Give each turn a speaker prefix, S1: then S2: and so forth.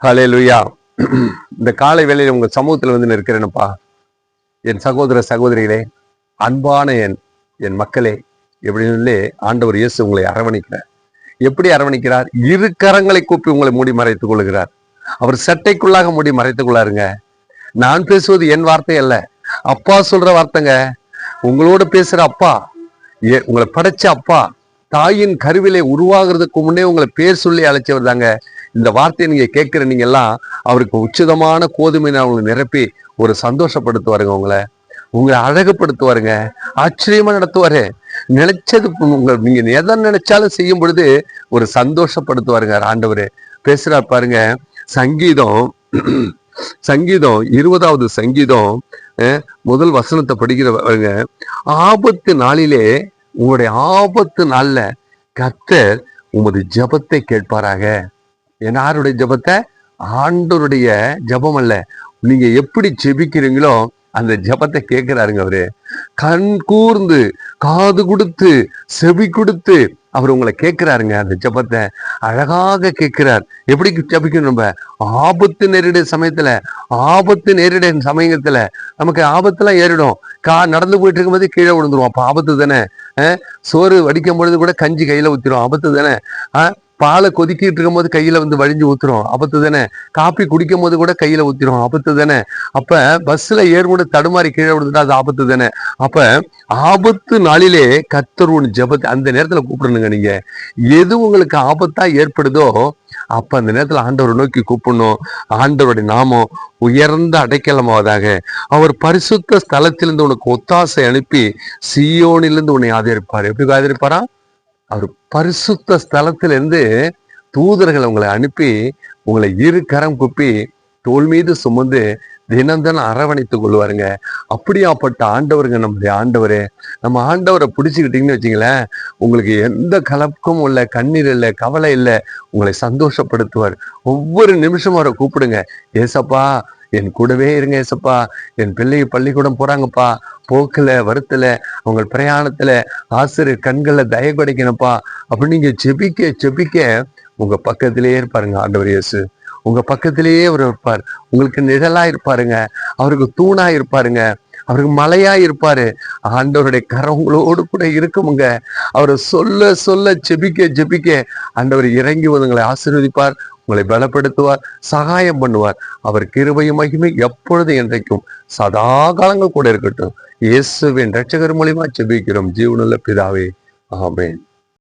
S1: ஹல்லேலூயா. இந்த காலை வேளையில் உங்க சமூகத்தில் வந்து நிற்கிறேனப்பா. என் சகோதர சகோதரிகளே, அன்பான என் மக்களே, எப்படின்னு ஆண்டவர் இயேசு உங்களை அரவணைக்கிறார். எப்படி அரவணைக்கிறார்? இரு கரங்களை கூப்பி உங்களை மூடி மறைத்துக் கொள்கிறார். அவர் சட்டைக்குள்ளாக மூடி மறைத்துக் கொள்ளாருங்க. நான் பேசுவது என் வார்த்தை அல்ல, அப்பா சொல்ற வார்த்தைங்க. உங்களோட பேசுற அப்பா, உங்களை படைச்ச அப்பா, தாயின் கருவிலே உருவாகிறதுக்கு முன்னே உங்களை பேர் சொல்லி அழைச்சவர் தாங்க. இந்த வார்த்தையை நீங்க கேட்கிற நீங்க எல்லாம் அவருக்கு உச்சிதமான கோதுமையை அவங்களை நிரப்பி ஒரு சந்தோஷப்படுத்துவாருங்க. உங்களை அழகுப்படுத்துவாருங்க, ஆச்சரியமா நடத்துவாரு. நினைச்சது நீங்க எதை நினைச்சாலும் செய்யும் பொழுது ஒரு சந்தோஷப்படுத்துவாருங்க ஆண்டவரு. பேசுறாரு பாருங்க. சங்கீதம் 20வது சங்கீதம் முதல் வசனத்தை படிக்கிறவங்க, ஆபத்து நாளிலே, உங்களுடைய ஆபத்து நாள்ல கர்த்தர் உமது ஜெபத்தை கேட்பாராக. யாருடைய ஜெபத்தை? ஆண்டவருடைய ஜெபம் அல்ல, நீங்க எப்படி ஜெபிக்கிறீங்களோ அந்த ஜெபத்தை கேட்கிறாருங்க அவரு. கண் கூர்ந்து, காது கொடுத்து, செவி கொடுத்து அவர் உங்களை கேட்கிறாருங்க. அந்த ஜெபத்தை அழகாக கேட்கிறார். எப்படி ஜெபிக்கணும்? நம்ம ஆபத்து நேரிட சமயத்துல நமக்கு ஆபத்துலாம் ஏறிடும். நடந்து போயிட்டு இருக்கும்போது கீழே விழுந்துரும், அப்ப ஆபத்து தானே. சோறு வடிக்கும் பொழுது கூட கஞ்சி கையில ஊத்திரும், ஆபத்து தானே. பாலை கொதிக்கிட்டு இருக்கும் போது கையில வந்து வழிஞ்சு ஊத்துரும், ஆபத்து தானே. காப்பி குடிக்கும் போது கூட கையில ஊத்திரும், ஆபத்து தானே. அப்ப பஸ்ல ஏறும்போது தடுமாறி கீழே விழுந்துட்டா அது ஆபத்து தானே. அப்ப ஆபத்து நாளிலே கர்த்தர் ஜெபத்தை அந்த நேரத்துல கூப்பிடணுங்க. நீங்க எது உங்களுக்கு ஆபத்தா ஏற்படுதோ அப்ப அந்த நேரத்துல ஆண்டவரை நோக்கி கூப்பிடணும். ஆண்டவருடைய நாமம் உயர்ந்த அடைக்கலமாவதாக. அவர் பரிசுத்த ஸ்தலத்திலிருந்து உனக்கு ஒத்தாசை அனுப்பி சீயோனிலிருந்து உன்னை ஆதரிப்பார். எப்படி ஆதரிப்பாரா? அவர் பரிசுத்த ஸ்தலத்திலிருந்து தூதர்களை உங்களை அனுப்பி உங்களை இரு கரம் குப்பி தோல் மீது சுமந்து தினம் அரவணைத்துக் கொள்வாருங்க. அப்படியாப்பட்ட ஆண்டவருங்க நம்முடைய ஆண்டவரே. நம்ம ஆண்டவரை பிடிச்சுக்கிட்டீங்கன்னு வச்சுங்களேன், உங்களுக்கு எந்த கலக்கமும் இல்லை, கண்ணீர் இல்லை, கவலை இல்லை. உங்களை சந்தோஷப்படுத்துவார். ஒவ்வொரு நிமிஷமும் அவரை கூப்பிடுங்க. ஏசப்பா என் கூடவே இருங்க, ஏசப்பா என் பிள்ளைங்க பள்ளிக்கூடம் போறாங்கப்பா, போக்குல வருத்துல உங்க பிரயாணத்துல ஆசிரியர் கண்கள்ல தயவு கிடைக்கணும்ப்பா அப்படின்னு நீங்க செபிக்க உங்க பக்கத்திலேயே இருப்பாருங்க ஆண்டவர் இயேசு. உங்க பக்கத்திலேயே அவர் இருப்பார். உங்களுக்கு நிழலா இருப்பாருங்க, அவருக்கு தூணா இருப்பாருங்க, அவருக்கு மலையா இருப்பாரு. ஆண்டவருடைய கரங்களோடு கூட இருக்குமுங்க. அவரை சொல்ல சொல்ல ஜெபிக்க ஆண்டவர் இறங்கி வந்து உங்களை ஆசீர்வதிப்பார், உங்களை பலப்படுத்துவார், சகாயம் பண்ணுவார். அவர் கிருபையும் மகிமை எப்பொழுது என்றைக்கும் சதா காலங்கள் கூட இருக்கட்டும். இயேசுவின் இரட்சகர் மூலியமா ஜெபிக்கிறோம் ஜீவனுள்ள பிதாவே, ஆமென்.